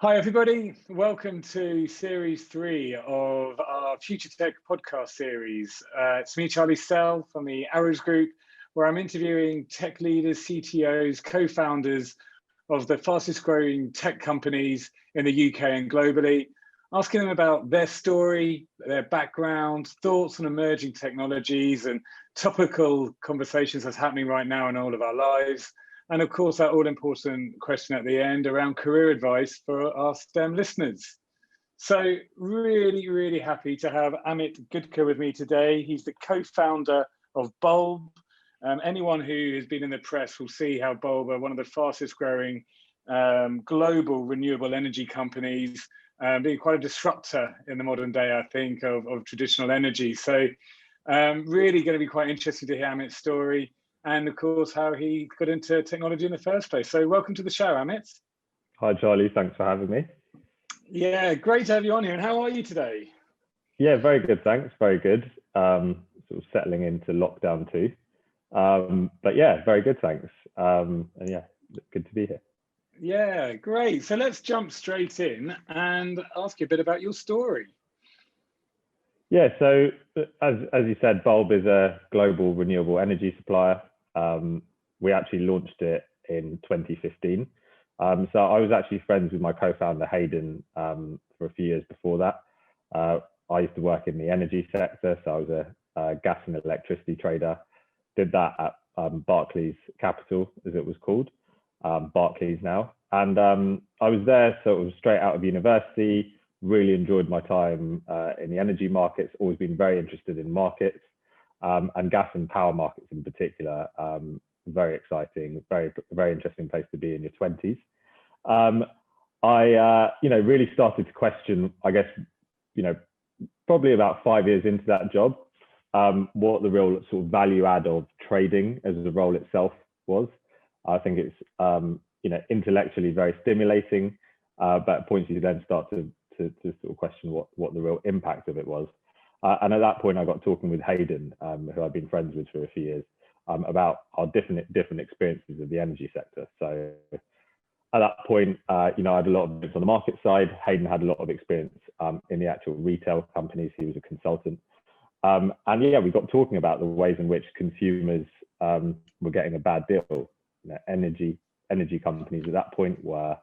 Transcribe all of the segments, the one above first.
Hi, everybody. Welcome to Series 3 of our Future Tech podcast series. It's me, Charlie Sell, from the Arrows Group, where I'm interviewing tech leaders, CTOs, co-founders of the fastest growing tech companies in the UK and globally, asking them about their story, their background, thoughts on emerging technologies and topical conversations that's happening right now in all of our lives. And of course, that all-important question at the end around career advice for our STEM listeners. So really happy to have Amit Gudka with me today. He's the co-founder of Bulb. Anyone who has been in the press will see how Bulb are one of the fastest growing global renewable energy companies, being quite a disruptor in the modern day, I think, of traditional energy. So really going to be quite interesting to hear Amit's story. And of course, how he got into technology in the first place. So welcome to the show, Amit. Hi, Charlie. Thanks for having me. Yeah, great to have you on here. And how are you today? Yeah, very good. Thanks. Very good. Sort of settling into lockdown too. But yeah, very good. Thanks. And yeah, good to be here. Yeah, great. So let's jump straight in and ask you a bit about your story. Yeah, so as you said, Bulb is a global renewable energy supplier. We actually launched it in 2015. So I was actually friends with my co-founder Hayden for a few years before that. I used to work in the energy sector, so I was a gas and electricity trader. Did that at Barclays Capital, as it was called, Barclays now. And I was there sort of straight out of university. Really enjoyed my time in the energy markets, always been very interested in markets and gas and power markets in particular. Very exciting, very interesting place to be in your 20s. I really started to question, I guess, probably about 5 years into that job, what the real sort of value add of trading as the role itself was. I think it's, intellectually very stimulating, but at points you then start to sort of question what the real impact of it was. And at that point, I got talking with Hayden, who I've been friends with for a few years, about our different experiences of the energy sector. So at that point, I had a lot of experience on the market side. Hayden had a lot of experience in the actual retail companies. He was a consultant. And yeah, we got talking about the ways in which consumers were getting a bad deal. Energy companies at that point were,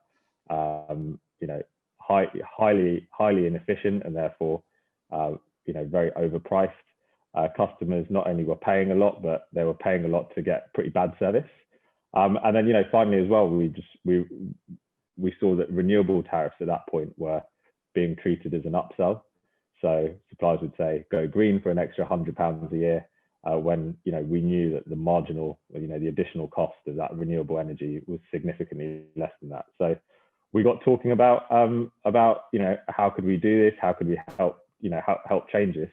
highly inefficient and therefore, very overpriced. Customers not only were paying a lot, but they were paying a lot to get pretty bad service. And then, finally as well, we saw that renewable tariffs at that point were being treated as an upsell. So suppliers would say, go green for an extra £100 a year, when, we knew that the marginal, the additional cost of that renewable energy was significantly less than that. So we got talking about how could we do this? How could we help change this?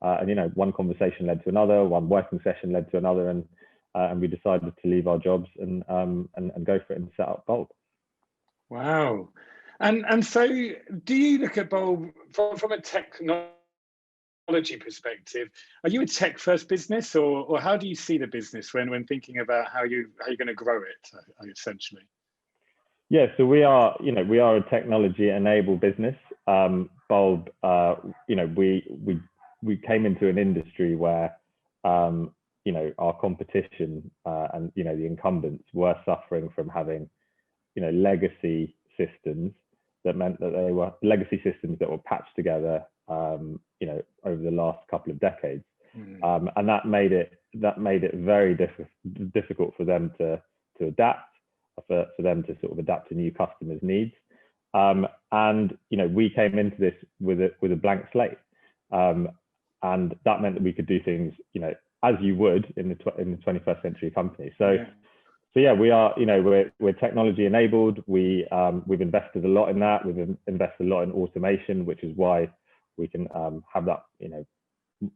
And one conversation led to another, one working session led to another, and we decided to leave our jobs and go for it and set up Bulb. Wow. And so do you look at Bulb from a technology perspective? Are you a tech first business, or how do you see the business when thinking about how you're going to grow it, essentially? Yeah, so we are a technology enabled business. Bulb, we came into an industry where, our competition and, the incumbents were suffering from having, legacy systems that meant that they were legacy systems that were patched together, over the last couple of decades. And that made it very difficult for them to adapt, for them to sort of adapt to new customers' needs. And we came into this with a blank slate. And that meant that we could do things, as you would in the 21st century company. So yeah, we are, we're technology enabled. We've invested a lot in that. We've invested a lot in automation, which is why we can have that,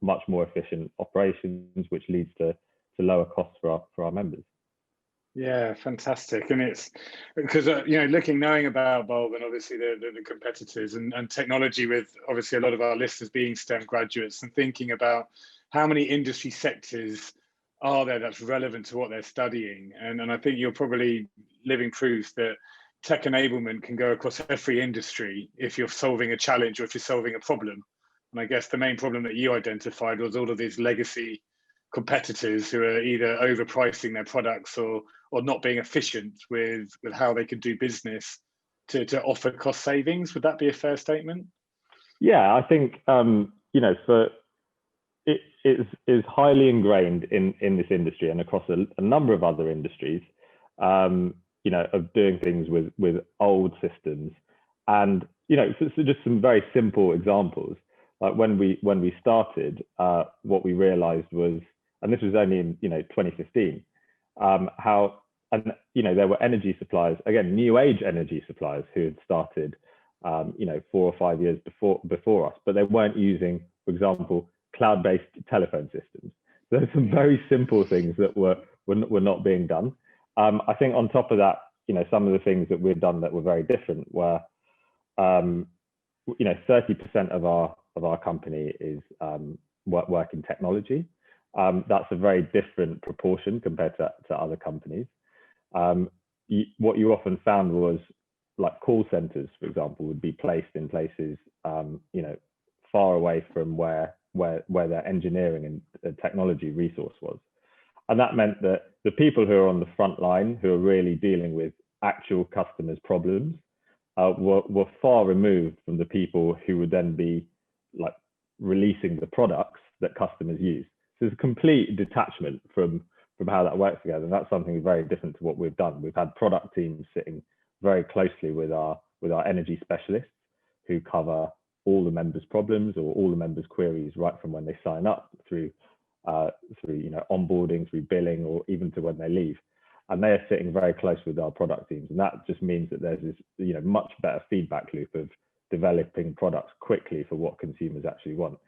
much more efficient operations, which leads to lower costs for our members. Yeah, fantastic. And it's because, knowing about Bulb and obviously the competitors and technology, with obviously a lot of our listeners being STEM graduates, and thinking about how many industry sectors are there that's relevant to what they're studying. And I think you're probably living proof that tech enablement can go across every industry if you're solving a challenge or if you're solving a problem. And I guess the main problem that you identified was all of these legacy competitors who are either overpricing their products or not being efficient with how they could do business to offer cost savings. Would that be a fair statement? Yeah, I think for it is highly ingrained in this industry and across a number of other industries, of doing things with old systems. And so just some very simple examples. Like when we started, what we realized was, and this was only in 2015, how there were energy suppliers, again, new age energy suppliers who had started 4 or 5 years before us, but they weren't using, for example, cloud-based telephone systems. So there's some very simple things that were not being done. I think on top of that, some of the things that we've done that were very different were, 30% of our company is work in technology. That's a very different proportion compared to other companies. What you often found was, like, call centers, for example, would be placed in places, far away from where their engineering and technology resource was. And that meant that the people who are on the front line, who are really dealing with actual customers' problems, were far removed from the people who would then be like releasing the products that customers use. So there's a complete detachment from how that works together. And that's something very different to what we've done. We've had product teams sitting very closely with our energy specialists who cover all the members' problems or all the members' queries, right from when they sign up through onboarding, through billing, or even to when they leave. And they are sitting very close with our product teams. And that just means that there's this much better feedback loop of developing products quickly for what consumers actually want.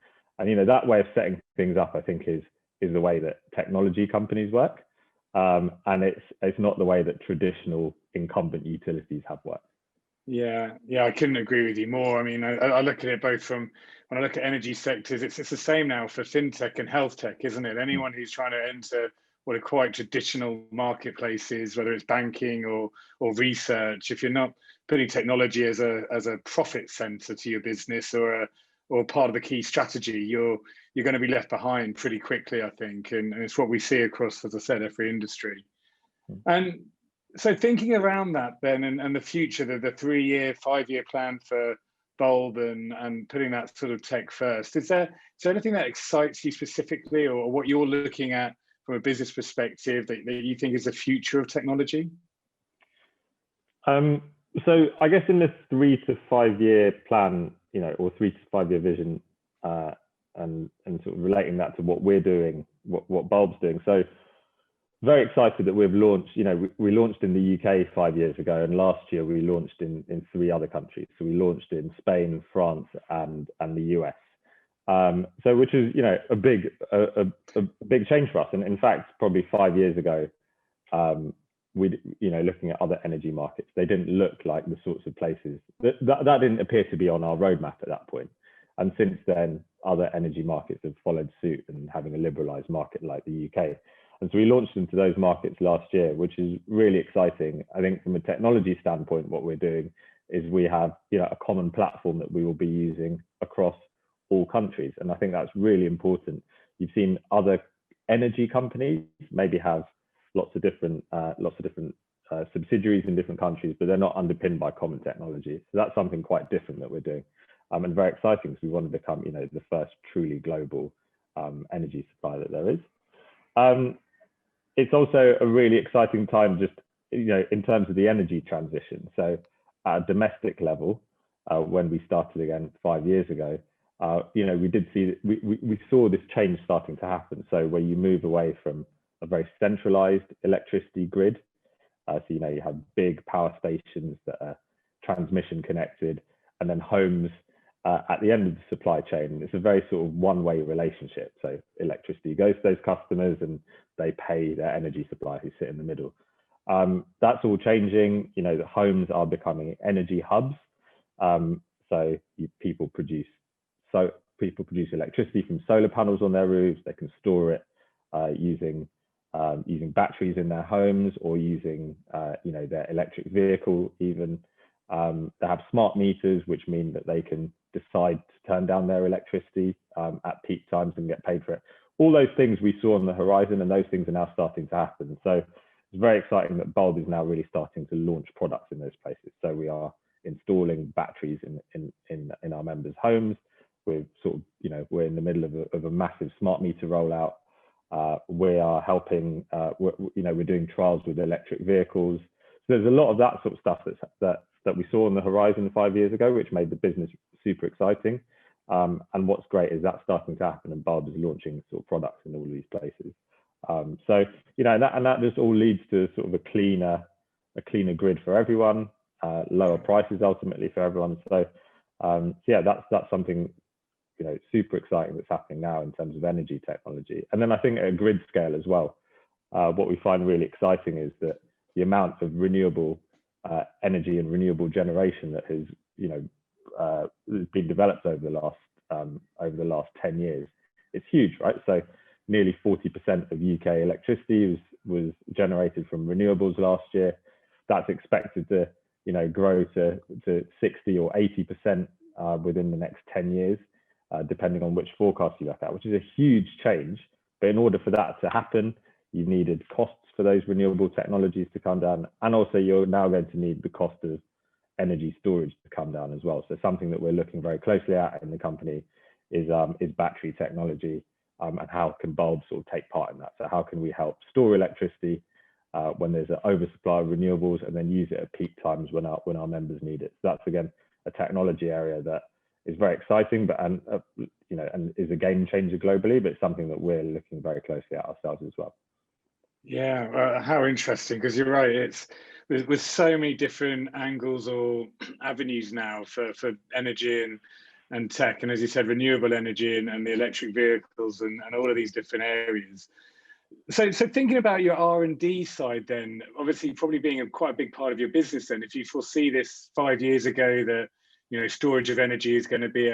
And that way of setting things up, I think, is the way that technology companies work. And it's not the way that traditional incumbent utilities have worked. Yeah, I couldn't agree with you more. I mean, I look at it both from, when I look at energy sectors, it's the same now for fintech and health tech, isn't it? Anyone who's trying to enter what are quite traditional marketplaces, whether it's banking or research, if you're not putting technology as a profit center to your business or part of the key strategy, you're going to be left behind pretty quickly, I think. And it's what we see across, as I said, every industry. And so thinking around that then, and the future, the 3-year, 5-year plan for Bulb and putting that sort of tech first, is there anything that excites you specifically, or what you're looking at from a business perspective that you think is the future of technology? So I guess in this 3 to 5 year plan, or 3 to 5 year vision, and sort of relating that to what we're doing, what Bulb's doing. So very excited that we've launched, we launched in the UK 5 years ago, and last year we launched in 3 other countries. So we launched in Spain, France, and the US. So which is, a big change for us. And in fact, probably 5 years ago, we, looking at other energy markets, they didn't look like the sorts of places that didn't appear to be on our roadmap at that point. And since then, other energy markets have followed suit and having a liberalized market like the UK. And so we launched into those markets last year, which is really exciting. I think from a technology standpoint, what we're doing is we have, a common platform that we will be using across all countries. And I think that's really important. You've seen other energy companies maybe have lots of different subsidiaries in different countries, but they're not underpinned by common technology. So that's something quite different that we're doing. And very exciting, because we want to become, the first truly global energy supplier that there is. It's also a really exciting time, just in terms of the energy transition. So at a domestic level, when we started again 5 years ago, we did see we saw this change starting to happen. So where you move away from a very centralized electricity grid, so you have big power stations that are transmission connected, and then homes at the end of the supply chain. It's a very sort of one-way relationship. So electricity goes to those customers and they pay their energy supplier who sit in the middle. That's all changing. The homes are becoming energy hubs. So people produce electricity from solar panels on their roofs. They can store it using using batteries in their homes or using their electric vehicle even. They have smart meters, which mean that they can decide to turn down their electricity at peak times and get paid for it. All those things we saw on the horizon, and those things are now starting to happen. So it's very exciting that Bulb is now really starting to launch products in those places. So we are installing batteries in our members' homes. We're we're in the middle of a massive smart meter rollout. We are helping. We're doing trials with electric vehicles. So there's a lot of that sort of stuff that we saw on the horizon 5 years ago, which made the business super exciting. And what's great is that's starting to happen, and Bulb is launching sort of products in all of these places. So that just all leads to sort of a cleaner grid for everyone, lower prices ultimately for everyone. So yeah, that's something super exciting that's happening now in terms of energy technology. And then I think at a grid scale as well, what we find really exciting is that the amount of renewable energy and renewable generation that has been developed over the last 10 years. It's huge, right? So nearly 40% of UK electricity was generated from renewables last year. That's expected to grow to 60 or 80% within the next 10 years, depending on which forecast you look at, which is a huge change. But in order for that to happen, you needed costs for those renewable technologies to come down, and also you're now going to need the cost of energy storage to come down as well. So something that we're looking very closely at in the company is battery technology, and how can Bulb sort of take part in that. So how can we help store electricity when there's an oversupply of renewables, and then use it at peak times when our members need it. So that's again a technology area that is very exciting, but and is a game changer globally, but it's something that we're looking very closely at ourselves as well. Yeah, how interesting, because you're right, it's with so many different angles or avenues now for energy and tech, and as you said, renewable energy and the electric vehicles and all of these different areas. So thinking about your R&D side then, obviously probably being quite a big part of your business then, if you foresee this 5 years ago that storage of energy is going to be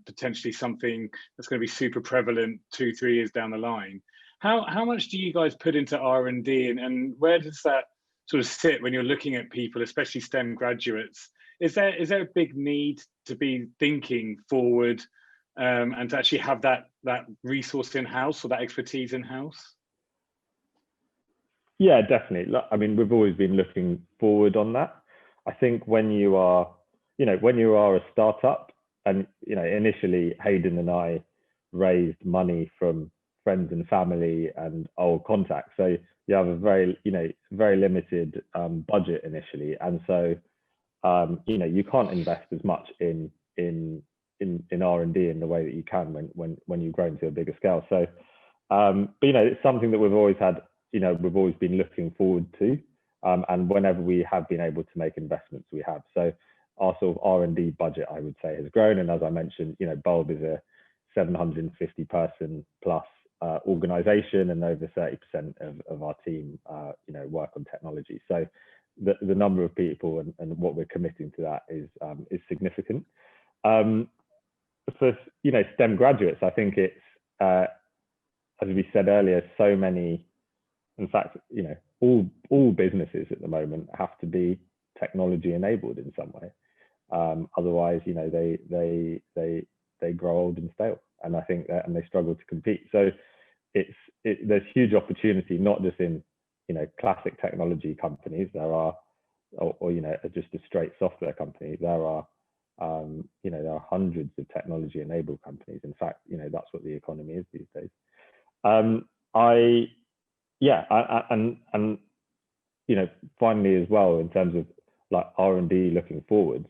potentially something that's going to be super prevalent 2-3 years down the line, how much do you guys put into R&D, and where does that sort of sit when you're looking at people, especially STEM graduates? Is there a big need to be thinking forward and to actually have that resource in-house or that expertise in-house? Yeah, definitely. I mean, we've always been looking forward on that. I think when you are a startup, and initially Hayden and I raised money from friends and family and old contacts, so you have a very limited budget initially, and so you can't invest as much in R&D in the way that you can when you grow into a bigger scale. So but it's something that we've always been looking forward to, and whenever we have been able to make investments, we have. So our sort of R&D budget, I would say, has grown, and as I mentioned, Bulb is a 750 person plus organization, and over 30% of our team work on technology. So the number of people and what we're committing to that is significant. For STEM graduates, I think it's as we said earlier, so many. In fact, all businesses at the moment have to be technology enabled in some way. Otherwise, they grow old and stale, and I think that, and they struggle to compete. So there's huge opportunity, not just in classic technology companies. There are, or just a straight software company. There are hundreds of technology enabled companies. In fact, that's what the economy is these days. Finally as well, in terms of like R&D looking forwards,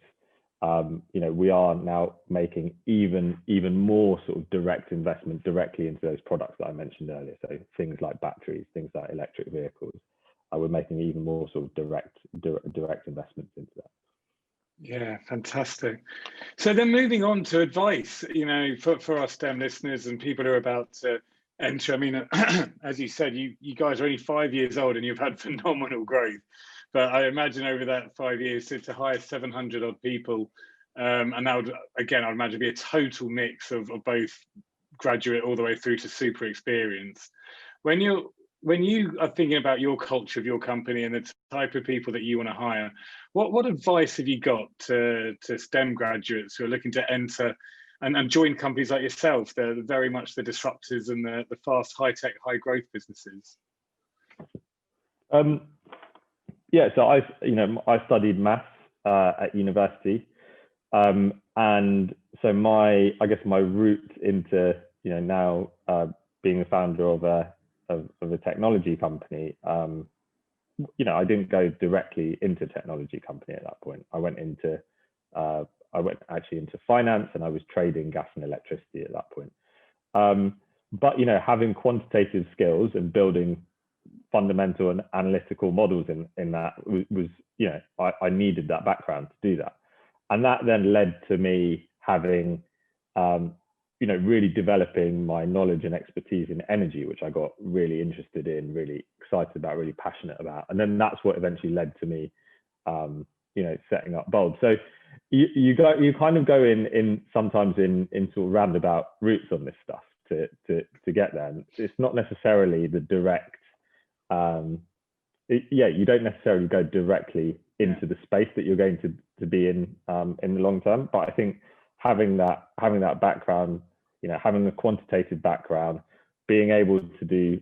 we are now making even more sort of direct investment directly into those products that I mentioned earlier. So things like batteries, things like electric vehicles. We're making even more sort of direct investments into that. Yeah, fantastic. So then moving on to advice, for our STEM listeners and people who are about to enter. I mean, as you said, you guys are only 5 years old and you've had phenomenal growth. But I imagine over that 5 years to hire 700 odd people, and that would, again, I'd imagine be a total mix of both graduate all the way through to super experienced. When you're when you are thinking about your culture of your company and the type of people that you want to hire, what advice have you got to STEM graduates who are looking to enter and join companies like yourself? They're very much the disruptors and the fast, high-tech, high-growth businesses. Yeah, so I studied maths at university, and so my route into now being the founder of a technology company, I didn't go directly into technology company at that point. I went actually into finance, and I was trading gas and electricity at that point. But having quantitative skills and building fundamental and analytical models in that was I needed that background to do that, and that then led to me having really developing my knowledge and expertise in energy, which I got really interested in, really excited about, really passionate about. And then that's what eventually led to me, setting up Bold. So you kind of go in sometimes in sort of roundabout routes on this stuff to get there. And it's not necessarily the direct, you don't necessarily go directly into the space that you're going to be in the long term. But I think having that background, having a quantitative background, being able to do,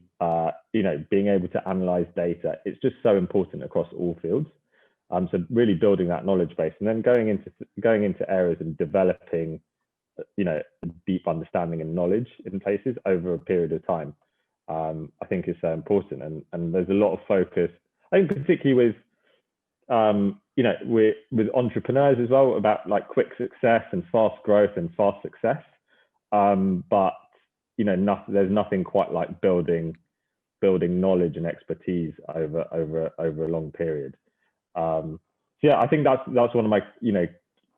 being able to analyze data, it's just so important across all fields. So really building that knowledge base, and then going into areas and developing, deep understanding and knowledge in places over a period of time, I think is so important. And there's a lot of focus, I think, particularly with with entrepreneurs as well, about like quick success and fast growth and fast success. But there's nothing quite like building knowledge and expertise over a long period. So yeah, I think that's one of my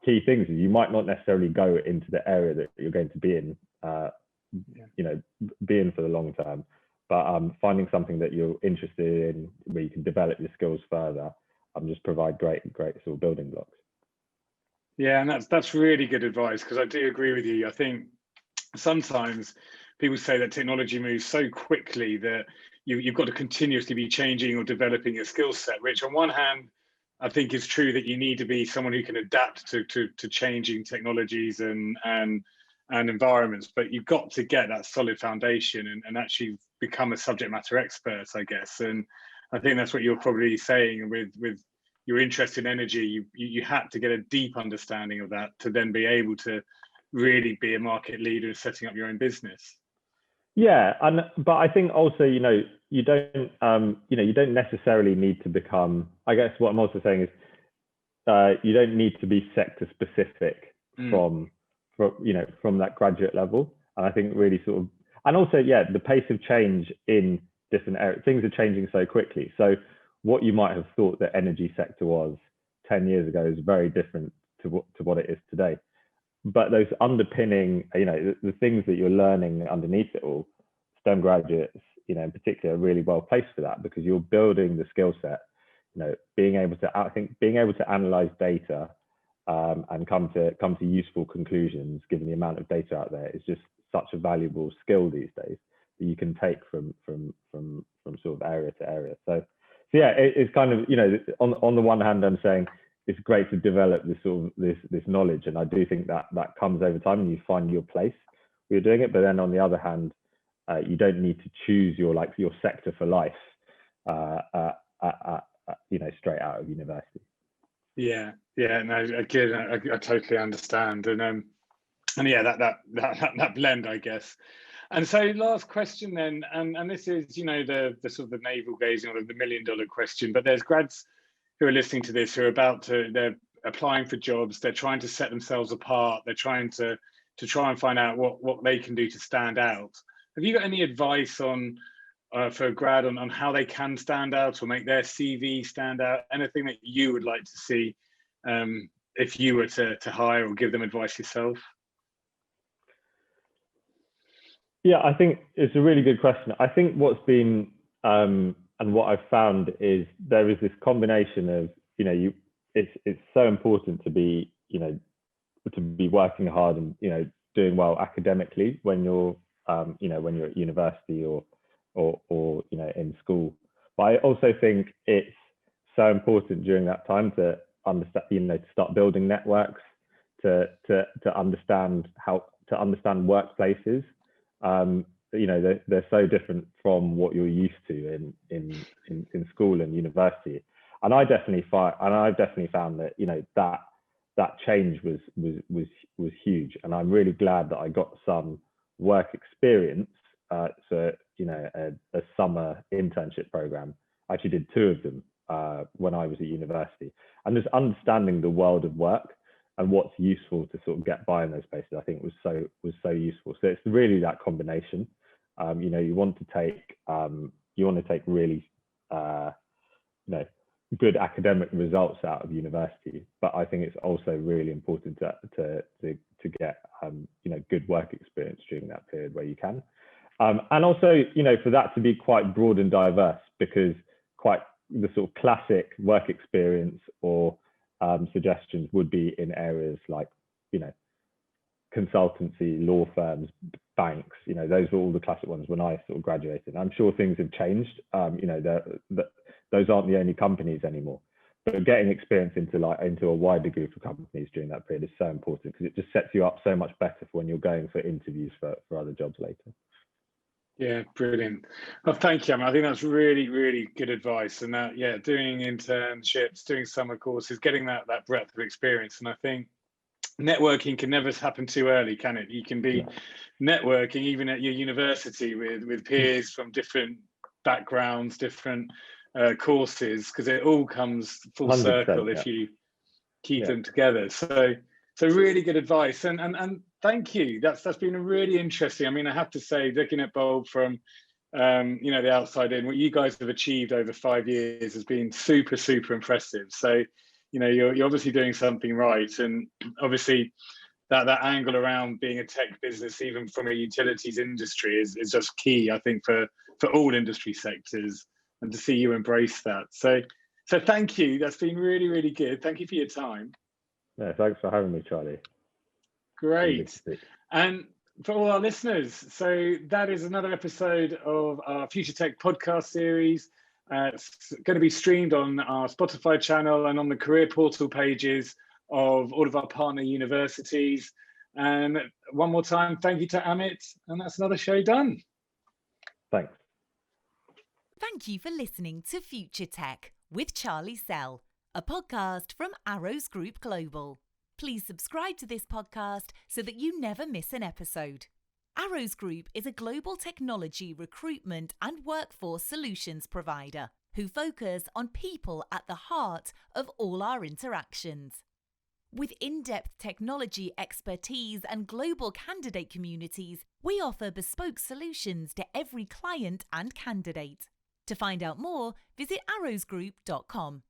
key things. Is you might not necessarily go into the area that you're going to be in, be in for the long term, but finding something that you're interested in where you can develop your skills further, just provide great sort of building blocks. Yeah, and that's really good advice, because I do agree with you. I think sometimes people say that technology moves so quickly that you've got to continuously be changing or developing your skill set, which on one hand, I think is true, that you need to be someone who can adapt to changing technologies and environments, but you've got to get that solid foundation and actually become a subject matter expert, I guess. And I think that's what you're probably saying with your interest in energy. You had to get a deep understanding of that to then be able to really be a market leader in setting up your own business. Yeah, but I think also, you don't necessarily need to become, I guess what I'm also saying is, you don't need to be sector specific from that graduate level. And I think really sort of, and also, the pace of change in different areas, things are changing so quickly. So what you might have thought the energy sector was 10 years ago is very different to what it is today. But those underpinning, the things that you're learning underneath it all, STEM graduates, in particular, are really well placed for that, because you're building the skill set, being able to analyze data and come to useful conclusions, given the amount of data out there, is just such a valuable skill these days that you can take from sort of area to area. So yeah, it's kind of, on the one hand, I'm saying it's great to develop this sort of this knowledge, and I do think that comes over time and you find your place where you're doing it. But then on the other hand, you don't need to choose your sector for life straight out of university. Yeah, no, again, I totally understand, and yeah, that blend, I guess. And so, last question then, and this is the sort of the navel gazing, or the $1 million question. But there's grads who are listening to this who are they're applying for jobs, they're trying to set themselves apart, they're trying to try and find out what they can do to stand out. Have you got any advice on for a grad on how they can stand out or make their CV stand out? Anything that you would like to see if you were to hire or give them advice yourself? Yeah, I think it's a really good question. I think what's been and what I've found is there is this combination of it's so important to be working hard and doing well academically when you're when you're at university or in school. But I also think it's so important during that time to understand, to start building networks, to understand workplaces. They're so different from what you're used to in school and university. And I've definitely found that that change was huge. And I'm really glad that I got some work experience. So a summer internship program. I actually did 2 of them when I was at university, and just understanding the world of work and what's useful to sort of get by in those places, I think was so useful. So it's really that combination. You want to take really good academic results out of university, but I think it's also really important to get good work experience during that period where you can, and also for that to be quite broad and diverse, because quite the sort of classic work experience or suggestions would be in areas like consultancy, law firms, banks. Those were all the classic ones when I sort of graduated. I'm sure things have changed. Those aren't the only companies anymore. But getting experience into a wider group of companies during that period is so important, because it just sets you up so much better for when you're going for interviews for other jobs later. Yeah, brilliant. Well, thank you. I think that's really, really good advice. And that, doing internships, doing summer courses, getting that breadth of experience. And I think networking can never happen too early, can it? You can be networking even at your university with peers from different backgrounds, different courses, because it all comes full circle if you keep them together. So really good advice, and thank you. That's been really interesting. I mean, I have to say, looking at Bulb from the outside in, what you guys have achieved over 5 years has been super, super impressive. So you're obviously doing something right, and obviously that angle around being a tech business, even from a utilities industry, is just key, I think, for all industry sectors, and to see you embrace that. So thank you. That's been really, really good. Thank you for your time. Yeah, thanks for having me, Charlie. Great. And for all our listeners, so that is another episode of our Future Tech podcast series. It's going to be streamed on our Spotify channel and on the career portal pages of all of our partner universities. And one more time, thank you to Amit. And that's another show done. Thanks. Thank you for listening to Future Tech with Charlie Sell, a podcast from Arrows Group Global. Please subscribe to this podcast so that you never miss an episode. Arrows Group is a global technology recruitment and workforce solutions provider who focus on people at the heart of all our interactions. With in-depth technology expertise and global candidate communities, we offer bespoke solutions to every client and candidate. To find out more, visit arrowsgroup.com.